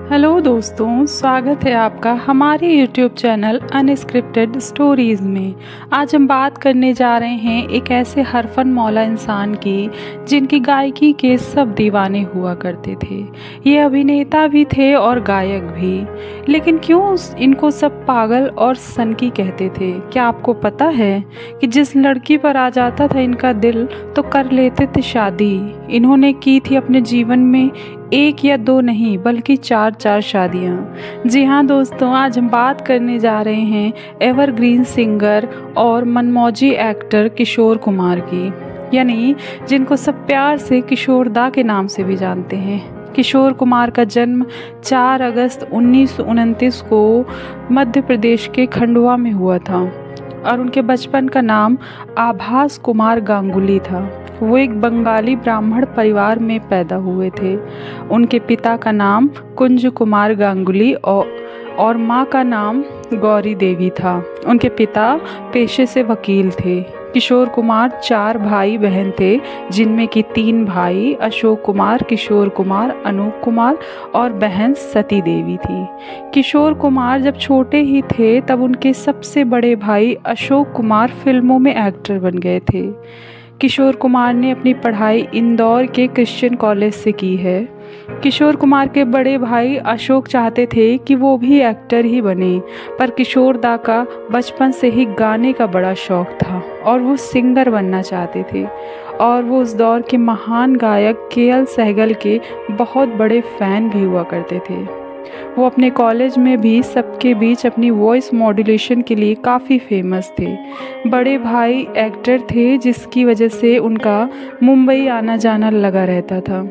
Hello दोस्तों, स्वागत है आपका हमारे YouTube चैनल अनस्क्रिप्टेड स्टोरीज़ में। आज हम बात करने जा रहे हैं एक ऐसे हरफन मौला इंसान की जिनकी गायकी के सब दीवाने हुआ करते थे। ये अभिनेता भी थे और गायक भी, लेकिन क्यों इनको सब पागल और सनकी कहते थे? क्या आपको पता है कि जिस लड़की पर आ जाता था इनका दिल तो कर लेते थे शादी। इन्होंने की थी अपने जीवन में एक या दो नहीं बल्कि चार शादियाँ। जी हाँ दोस्तों, आज हम बात करने जा रहे हैं एवरग्रीन सिंगर और मनमौजी एक्टर किशोर कुमार की, यानी जिनको सब प्यार से किशोर दा के नाम से भी जानते हैं। किशोर कुमार का जन्म 4 अगस्त 1929 को मध्य प्रदेश के खंडवा में हुआ था और उनके बचपन का नाम आभास कुमार गांगुली था। वो एक बंगाली ब्राह्मण परिवार में पैदा हुए थे। उनके पिता का नाम कुंज कुमार गांगुली और माँ का नाम गौरी देवी था। उनके पिता पेशे से वकील थे। किशोर कुमार 4 भाई बहन थे, जिनमें कि 3 भाई अशोक कुमार, किशोर कुमार, अनूप कुमार और बहन सती देवी थी। किशोर कुमार जब छोटे ही थे तब उनके सबसे बड़े भाई अशोक कुमार फिल्मों में एक्टर बन गए थे। किशोर कुमार ने अपनी पढ़ाई इंदौर के क्रिश्चियन कॉलेज से की है। किशोर कुमार के बड़े भाई अशोक चाहते थे कि वो भी एक्टर ही बने, पर किशोर दा का बचपन से ही गाने का बड़ा शौक था और वो सिंगर बनना चाहते थे और वो उस दौर के महान गायक के.एल. सहगल के बहुत बड़े फ़ैन भी हुआ करते थे। वो अपने कॉलेज में भी सबके बीच अपनी वॉइस मॉड्यूलेशन के लिए काफ़ी फेमस थे। बड़े भाई एक्टर थे, जिसकी वजह से उनका मुंबई आना जाना लगा रहता था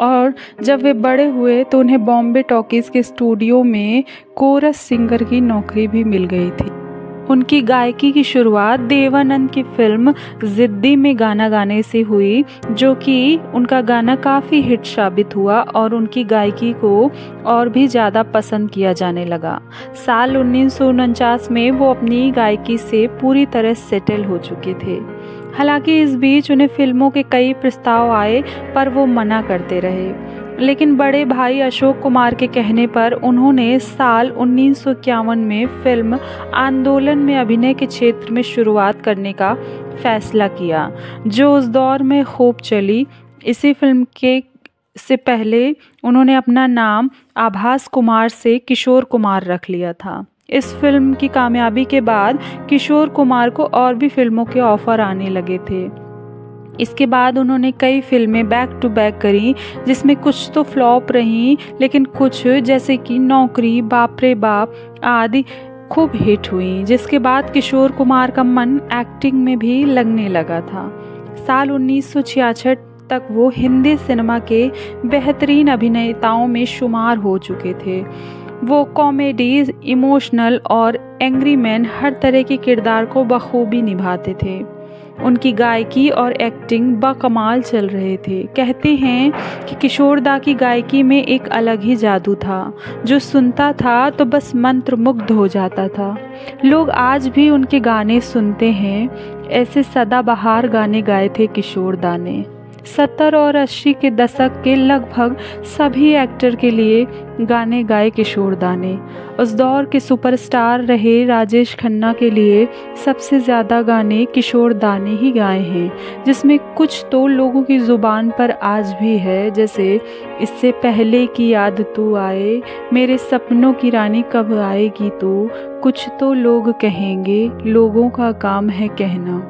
और जब वे बड़े हुए तो उन्हें बॉम्बे टॉकीज़ के स्टूडियो में कोरस सिंगर की नौकरी भी मिल गई थी। उनकी गायकी की शुरुआत देवानंद की फिल्म जिद्दी में गाना गाने से हुई, जो कि उनका गाना काफ़ी हिट साबित हुआ और उनकी गायकी को और भी ज़्यादा पसंद किया जाने लगा। साल 1949 में वो अपनी गायकी से पूरी तरह सेटल हो चुके थे। हालांकि इस बीच उन्हें फिल्मों के कई प्रस्ताव आए, पर वो मना करते रहे। लेकिन बड़े भाई अशोक कुमार के कहने पर उन्होंने साल 1951 में फिल्म आंदोलन में अभिनय के क्षेत्र में शुरुआत करने का फैसला किया, जो उस दौर में खूब चली। इसी फिल्म से पहले उन्होंने अपना नाम आभास कुमार से किशोर कुमार रख लिया था। इस फिल्म की कामयाबी के बाद किशोर कुमार को और भी फिल्मों के ऑफर आने लगे थे। इसके बाद उन्होंने कई फिल्में बैक टू बैक करी, जिसमें कुछ तो फ्लॉप रहीं, लेकिन कुछ जैसे कि नौकरी, बाप रे बाप आदि खूब हिट हुई, जिसके बाद किशोर कुमार का मन एक्टिंग में भी लगने लगा था। साल 1966 तक वो हिंदी सिनेमा के बेहतरीन अभिनेताओं में शुमार हो चुके थे। वो कॉमेडी, इमोशनल और एंग्री मैन हर तरह के किरदार को बखूबी निभाते थे। उनकी गायकी और एक्टिंग बाकमाल चल रहे थे। कहते हैं कि किशोर दा की गायकी में एक अलग ही जादू था, जो सुनता था तो बस मंत्रमुग्ध हो जाता था। लोग आज भी उनके गाने सुनते हैं। ऐसे सदाबहार गाने गाए थे किशोर दा ने। 70 और 80 के दशक के लगभग सभी एक्टर के लिए गाने गाए किशोर दा ने। उस दौर के सुपरस्टार रहे राजेश खन्ना के लिए सबसे ज़्यादा गाने किशोर दा ने ही गाए हैं, जिसमें कुछ तो लोगों की ज़ुबान पर आज भी है, जैसे इससे पहले की याद तू आए, मेरे सपनों की रानी कब आएगी तू, कुछ तो लोग कहेंगे, लोगों का काम है कहना।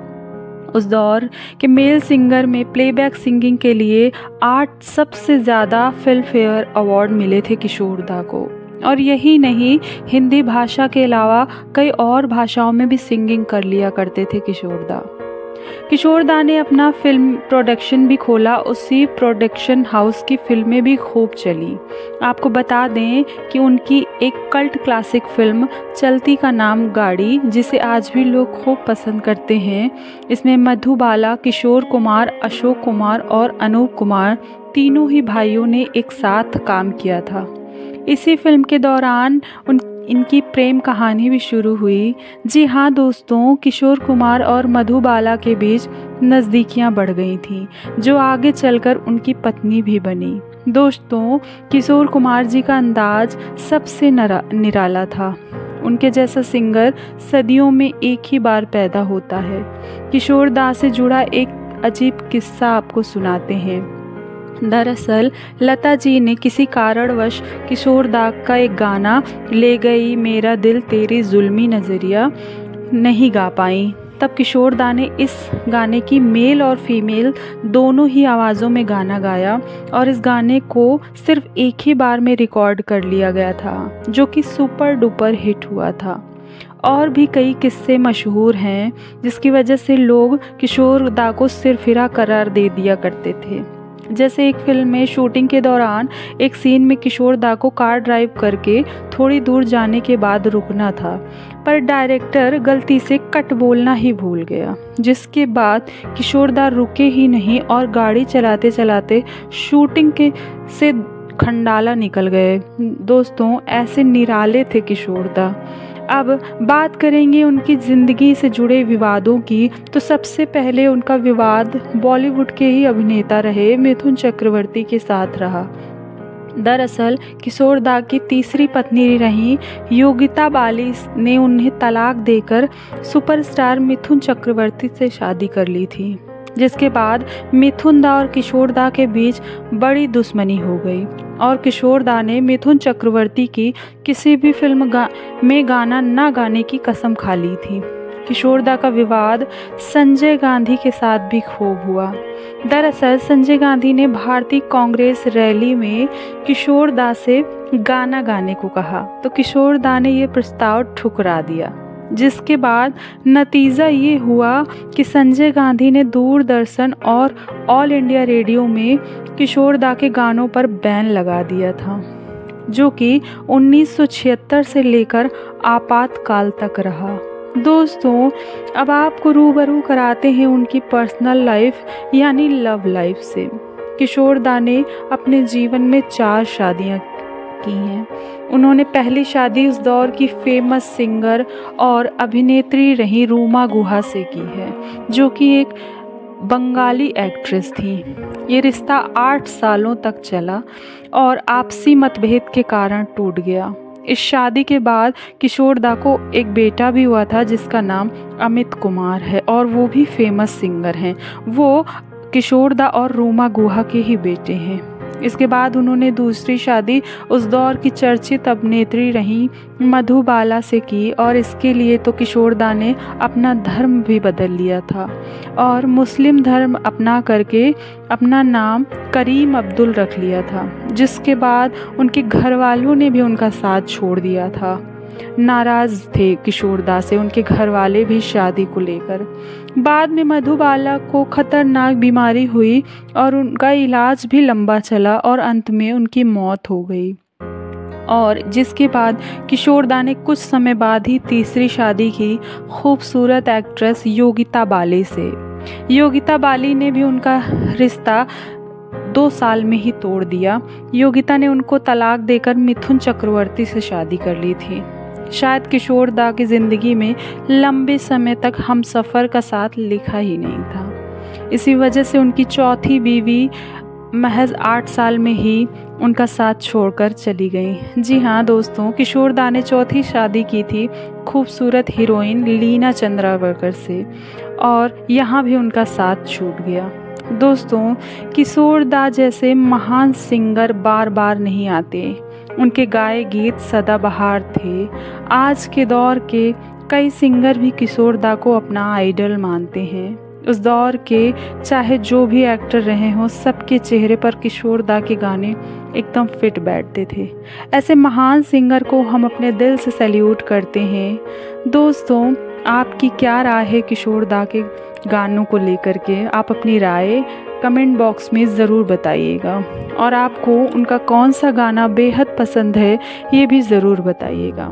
उस दौर के मेल सिंगर में प्लेबैक सिंगिंग के लिए 8 सबसे ज़्यादा फिल्म फेयर अवार्ड मिले थे किशोर दा को। और यही नहीं, हिंदी भाषा के अलावा कई और भाषाओं में भी सिंगिंग कर लिया करते थे किशोर दा। किशोर दा ने अपना फिल्म प्रोडक्शन भी खोला। उसी प्रोडक्शन हाउस की फिल्में भी खूब चली। आपको बता दें कि उनकी एक कल्ट क्लासिक फिल्म चलती का नाम गाड़ी, जिसे आज भी लोग खूब पसंद करते हैं, इसमें मधुबाला, किशोर कुमार, अशोक कुमार और अनूप कुमार तीनों ही भाइयों ने एक साथ काम किया था। इसी फिल्म के दौरान इनकी प्रेम कहानी भी शुरू हुई। जी हाँ दोस्तों, किशोर कुमार और मधुबाला के बीच नज़दीकियाँ बढ़ गई थीं, जो आगे चलकर उनकी पत्नी भी बनी। दोस्तों, किशोर कुमार जी का अंदाज सबसे निराला था। उनके जैसा सिंगर सदियों में एक ही बार पैदा होता है। किशोर दा से जुड़ा एक अजीब किस्सा आपको सुनाते हैं। दरअसल लता जी ने किसी कारणवश किशोर दा का एक गाना ले गई मेरा दिल तेरी जुल्मी नज़रिया नहीं गा पाई। तब किशोर दा ने इस गाने की मेल और फीमेल दोनों ही आवाज़ों में गाना गाया और इस गाने को सिर्फ एक ही बार में रिकॉर्ड कर लिया गया था, जो कि सुपर डुपर हिट हुआ था। और भी कई किस्से मशहूर हैं जिसकी वजह से लोग किशोर दा को सिरफिरा करार दे दिया करते थे। जैसे एक फिल्म में शूटिंग के दौरान एक सीन में किशोर दा को कार ड्राइव करके थोड़ी दूर जाने के बाद रुकना था, पर डायरेक्टर गलती से कट बोलना ही भूल गया, जिसके बाद किशोर दा रुके ही नहीं और गाड़ी चलाते चलाते शूटिंग के से खंडाला निकल गए। दोस्तों, ऐसे निराले थे किशोर दा। अब बात करेंगे उनकी ज़िंदगी से जुड़े विवादों की, तो सबसे पहले उनका विवाद बॉलीवुड के ही अभिनेता रहे मिथुन चक्रवर्ती के साथ रहा। दरअसल किशोर दा की तीसरी पत्नी रही योगिता बाली ने उन्हें तलाक देकर सुपरस्टार मिथुन चक्रवर्ती से शादी कर ली थी, जिसके बाद मिथुन दा और किशोर दा के बीच बड़ी दुश्मनी हो गई और किशोर दा ने मिथुन चक्रवर्ती की किसी भी फिल्म में गाना न गाने की कसम खा ली थी। किशोर दा का विवाद संजय गांधी के साथ भी खूब हुआ। दरअसल संजय गांधी ने भारतीय कांग्रेस रैली में किशोर दा से गाना गाने को कहा, तो किशोर दा ने ये प्रस्ताव ठुकरा दिया, जिसके बाद नतीजा ये हुआ कि संजय गांधी ने दूरदर्शन और ऑल इंडिया रेडियो में किशोर दा के गानों पर बैन लगा दिया था, जो कि 1976 से लेकर आपातकाल तक रहा। दोस्तों, अब आपको रूबरू कराते हैं उनकी पर्सनल लाइफ यानी लव लाइफ से। किशोर दा ने अपने जीवन में 4 शादियां की हैं। उन्होंने पहली शादी उस दौर की फेमस सिंगर और अभिनेत्री रही रूमा गुहा से की है, जो कि एक बंगाली एक्ट्रेस थी। ये रिश्ता 8 सालों तक चला और आपसी मतभेद के कारण टूट गया। इस शादी के बाद किशोर दा को एक बेटा भी हुआ था जिसका नाम अमित कुमार है और वो भी फेमस सिंगर हैं। वो किशोर दा और रूमा गुहा के ही बेटे हैं। इसके बाद उन्होंने दूसरी शादी उस दौर की चर्चित अभिनेत्री रही मधुबाला से की और इसके लिए तो किशोर दा ने अपना धर्म भी बदल लिया था और मुस्लिम धर्म अपना करके अपना नाम करीम अब्दुल रख लिया था, जिसके बाद उनके घर वालों ने भी उनका साथ छोड़ दिया था। नाराज़ थे किशोर दा से उनके घर वाले भी शादी को लेकर। बाद में मधुबाला को खतरनाक बीमारी हुई और उनका इलाज भी लंबा चला और अंत में उनकी मौत हो गई, और जिसके बाद किशोर दा ने कुछ समय बाद ही तीसरी शादी की खूबसूरत एक्ट्रेस योगिता बाली से। योगिता बाली ने भी उनका रिश्ता 2 साल में ही तोड़ दिया। योगिता ने उनको तलाक देकर मिथुन चक्रवर्ती से शादी कर ली थी। शायद किशोर दा की ज़िंदगी में लंबे समय तक हम सफ़र का साथ लिखा ही नहीं था। इसी वजह से उनकी चौथी बीवी महज 8 साल में ही उनका साथ छोड़कर चली गई। जी हाँ दोस्तों, किशोर दा ने चौथी शादी की थी खूबसूरत हीरोइन लीना चंद्रावरकर से और यहाँ भी उनका साथ छूट गया। दोस्तों, किशोर दा जैसे महान सिंगर बार बार नहीं आते। उनके गाए गीत सदाबहार थे। आज के दौर के कई सिंगर भी किशोर दा को अपना आइडल मानते हैं। उस दौर के चाहे जो भी एक्टर रहे हों, सबके चेहरे पर किशोर दा के गाने एकदम फिट बैठते थे। ऐसे महान सिंगर को हम अपने दिल से सैल्यूट करते हैं। दोस्तों, आपकी क्या राय है किशोर दा के गानों को लेकर के? आप अपनी राय कमेंट बॉक्स में ज़रूर बताइएगा और आपको उनका कौन सा गाना बेहद पसंद है ये भी ज़रूर बताइएगा।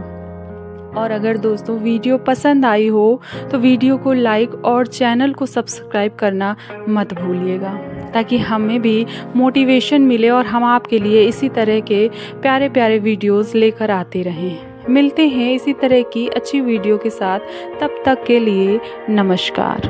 और अगर दोस्तों वीडियो पसंद आई हो तो वीडियो को लाइक और चैनल को सब्सक्राइब करना मत भूलिएगा, ताकि हमें भी मोटिवेशन मिले और हम आपके लिए इसी तरह के प्यारे प्यारे वीडियोस लेकर आते रहें। मिलते हैं इसी तरह की अच्छी वीडियो के साथ, तब तक के लिए नमस्कार।